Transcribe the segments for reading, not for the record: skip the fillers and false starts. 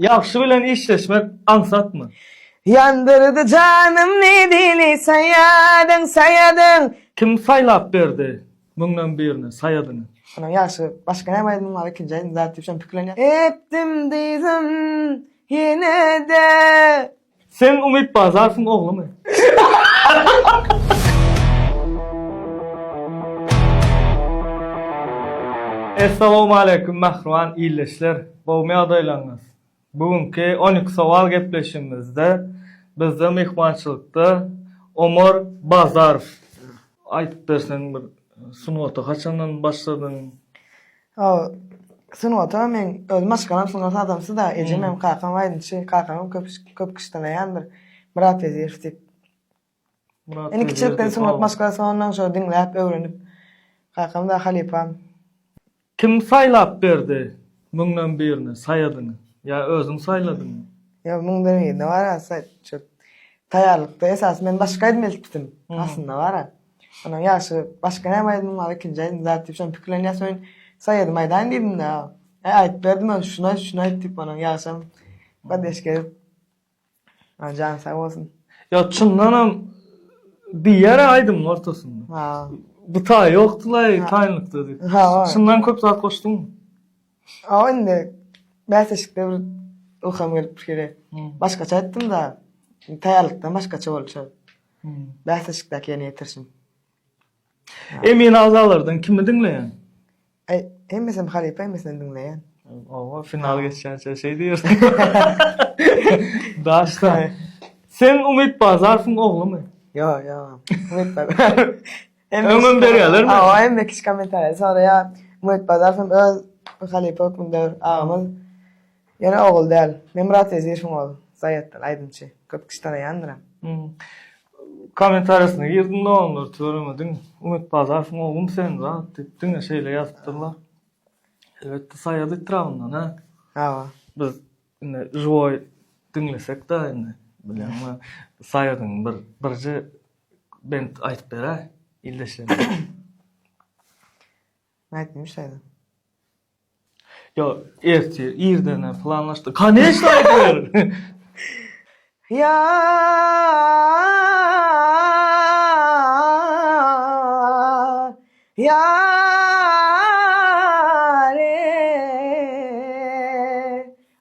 Yaxşı bilen işleşmek ansatmı? Yandırdı canım ne dili sayadın. Kim saylap berdi bundan birini sayadyny? Ana yaxşı başka ne baydım var ikinci ayın zaten şu an püklenýär. Etdim dedim yine de. Sen Umit Bazarsın oğlu mu? Assalamu alaikum mahruan iyleşler. Bowmy adaylaňyz. Bugünkü 12 sowal gepleşimizde bizde mehmançylykda Omar Bazarov. Aýtyp bersen bir sunwata haçandan başladyň? Sunwata men özüm aşkalan sunwata adamsy da ejem hem kakam aýdynçy kakam köp kişdeleýändir. Murat Vezirov diýip. Eni kiçikden sunwata maskalasyny ondan sonra dinläp öwrenip kakam da halipam. Kim saylap berdi bundan birini sayadyny? Ya özüň sayladyňmy? Ya mundan ýerde var asa çok taýarlykda esas men başga edmelipdim. Aslında var. Ana ýaşy başga näme aýdym var ikinji aýdym zaten şu an püklenýär soň saýadym aýdan diýdim da. Aýdyp berdim şuna aýdyp bana ýaşam. Badeşke. Jan sağ bolsun. Ya çyndanam bir ýere aýdymyň ortasynda. Ha. Bu taý ýokdulay, taýynlykda diýip. Ha. Çyndan köp zat goşdum. Indi bäseşikde bir ulham gelip kire. Başgaça aýtdym da taýarlykdan başgaça bolýar. Bäseşikdäki ýene ýetirşim. Emin azalardan kimi dinleýän? Hemmesem halipa hemmesini dinleýän. Owa final geçýänçe şey diýersin. Daşda. Sen Umit Bazarowyň oglumy? Yo. Umut Öňüm berýärlermi? Hem kiş komentar. Sonra ya Umut Bazarowyň öz halipa hukmundar ağamyz. Ýene ogul däl. Murat Vezirov ogul. Zaýatdan aýdynçy. Köp kiş tanaýandyr. Kommentariýasyna girdim de onlar töremediň. Umit Bazarowyň oglumy sen zat diýipdiň şeýle ýazdylar. Elbetde saýady itramyndan ha. Ha. Biz ine joy dinlesek de ine bilýärmi saýadyň birji bent aýtyp berä illeşen. Näetdim şeýle. Yo erti ýerdene planlaşdy. Kaneş aýdyr.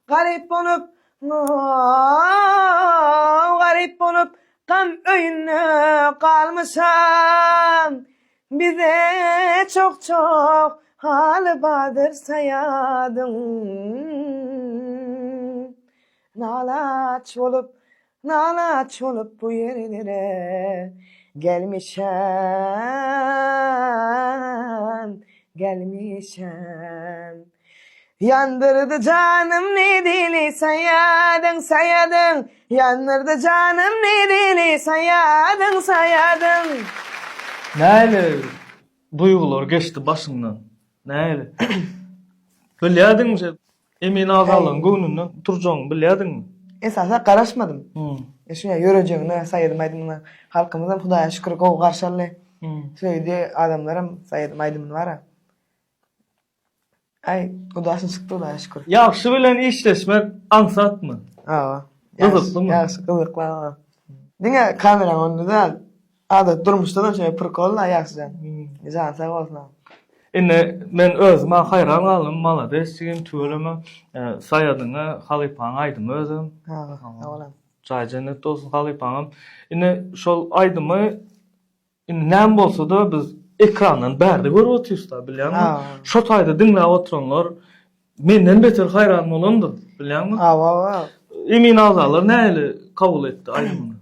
Garip olup gam öýüne galmyşam. Bize çok haly badyr saýadyň. Nalaç olup bu yerlere gelmişem. Yandırdı canım ne dili sayadın. Yandırdı canım ne dili sayadın. Näle duygular geçti başyňdan? Näle? Bilýärdiňmi? Emin azalyň göwnünden turjagyň bilýärdiňmi? Esasa garaşmadım. Şuna yörejegine saýadym aýdym. Halkymyzdan Hudaýa şükür gowy garşaly. Şeýde adamlarym saýadym aýdym bar. Ay, udaşyn çykdy Hudaýa şükür. Yaxşı bilen işleşmek ansatmı? Ha. Kızyklymy? Yaxşı kızykly. Diňe kamera önünde adat durmuşda da şeýle prikolla ýaxşy. Jan sağ bolsun. Ine men özüme haýran galym, malades diýen töwereme saýadyňa halypaň aýdym özüm. Ha, bolam. Jaýjany dost halypaňym. Ine şol aýdymy näme bolsa da biz ekrandan bärde görüp oturýarys da bilýärmi? Şo taýda dinläp oturanlar menden beter haýran bolandy, bilýärmi? Ha. Emin azalar näle kabul etdi aýdymy?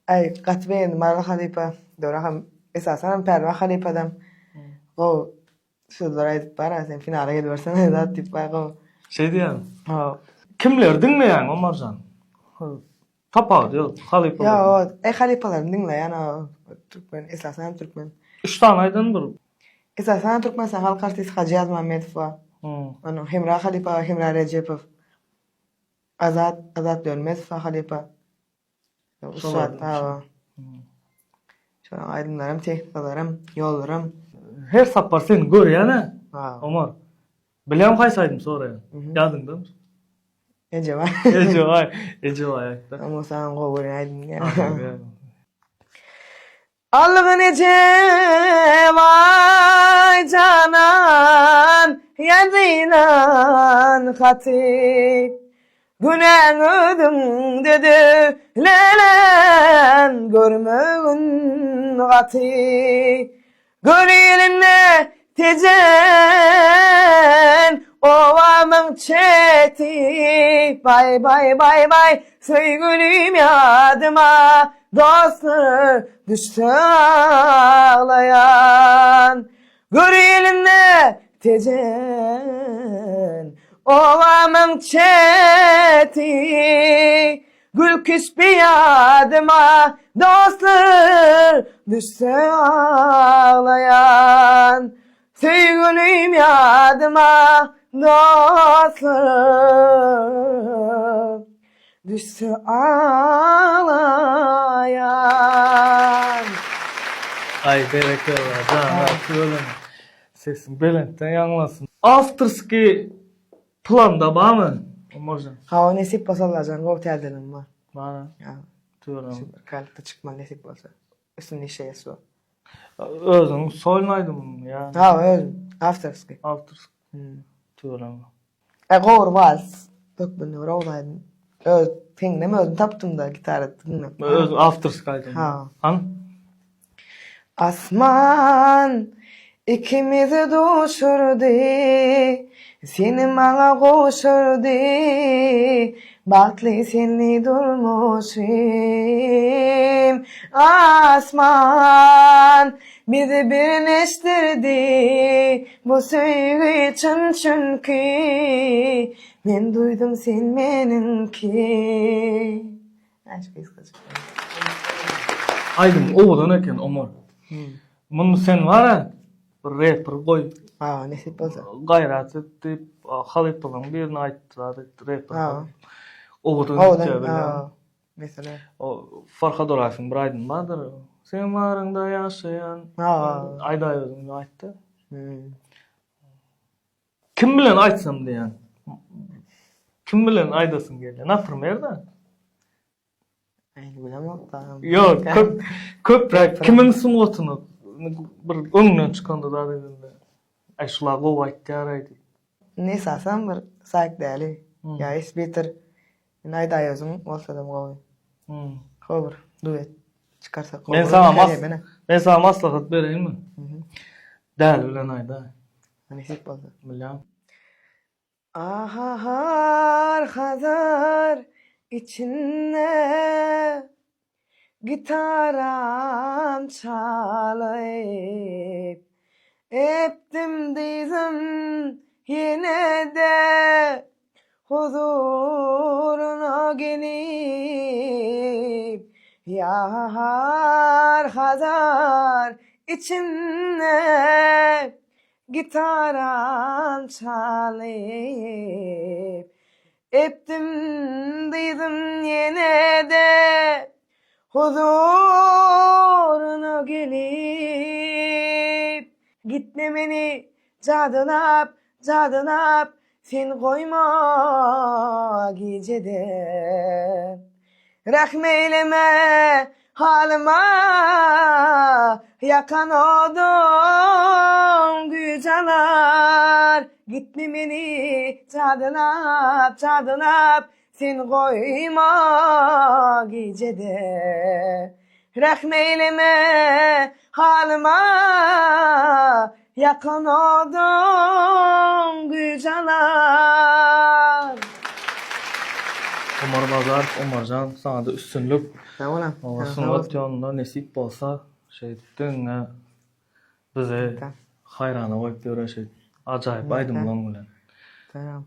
Ay, gatbeýin Marwa Halipa, döwraham esasan Perwa Halipadam. O şular aýdyp bar, sen finala gelbersen zat diýip baýga. Şey diýär. Ha. Kimler dinleýän Omarjan? Tapar ýok, Halipa. Ya, o Halipalar dinleýän o türkmen, esasan türkmen. 3 tane aýdan bir. Esasan türkmen sen halk artisti Hacı Muhammedow. Onu Hemra Halipa, Hemra Recepov. Azat Dönmez Halipa. Usat, ha. Şu aydınlarım, tehditlarım, yollarım. Her sapar seni görýär-ne? Ha. Omar. Bilýän haýsy aýdym soraýan. Ýadyňda? Ece var. Ece vay. Ama sen kovurun aydın ya. Aha, Allah'ın ece vay canan yadinan hatip Günen ödüm dedi lelen görmüğün gati Görüyelinle tecen ovamın çeti Bay bay bay bay sevgilim yadıma dostlar düştü ağlayan Görüyelinle tecen ovamın çeti Gül küspi yadıma dostlar düştü ağlayan Sevgilim yadıma dostlar düştü ağlayan Ay bereke var. Canım söyle. Sesin belenten yanlasın. Afterski planda var mı? Omorcan. Ha o nesip basallacan gov terdenim var. Bana Ya diyorum. şimdi kalıpta çıkma nesip basa. Üstünde işe su. Özün soymaydım ya. Ha özüm. Afterski. Afterski diyorum. Gor vals. Dök bunu rawdaydın. Öz tingleme özüm taptım da gitarı tinglem. Öz afterskaydım. Ha. Han? Asman ikimizi düşürdü. Seni bana koşurdu. Baklı seni durmuşum. Asman bizi birleştirdi. Bu sevgi için çünkü ben duydum sen benimki. Aşk kıskacık. Aydım oğlan eken Omar. Bunu sen var ya rapper koy. Ha nesip olsa. Gayrat etip halip olan birini ayttılar rapper. Ha. Oğlan Oğlan. eken. Ha. Mesela. O Farhad Orayf'ın bir aydın vardır. Sen varında yaşayan. Ha. Ayda özüm ayttı. Hmm. Kim bilen aytsam diyen. Kim bilen aydasın geliyor. Ne yapayım da? Aynı bilemem. Yok, köp rap. Kimin smotunu bir önünden çıkanda da dediğinde. Ay şula go ayttı araydı. Neyse sen bir sak değerli. Ya is beter. Nayda yazım olsa da mı Kobur. Duet. Çıkarsa kobur. Ben sana maslahat vereyim mi? Değerli bilen ayda. Nesip olsa. Bilmem. Ahar hazar içinde gitaram çalayıp Eptim dizim yine de huzuruna gelip Yahar hazar içinde gitaram çalıp Eptim dizim yine de huzuruna gelip Gitme beni cadınap cadınap sen koyma gecede Rahmeyleme halıma yakan odun gücalar Gitme beni cadınap cadınap sen koyma gecede Rahmeyleme halıma yakan odun gücalar Omar Bazar, Omarcan sana da üstünlük. Tamam. Sunat yolunda nesip bolsa şey dinle bize hayrana koyup diyor şey. Acayip aydım lan bilen. Tamam.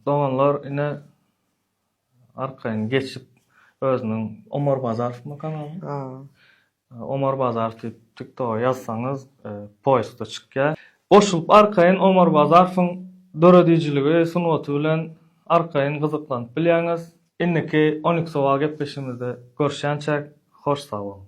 Doğanlar yine arkayın geçip özünün Omar Bazar mı kanalı? Omar Bazar TikTok'a yazsanız posta çıkıyor. Boşulup arkayın Omar Bazar'ın dörediciliği sunuatı bilen arkayın kızıklanıp bilýäňiz. Inneki 12 sowa gepleşimizde görşänçek hoş sağ olun.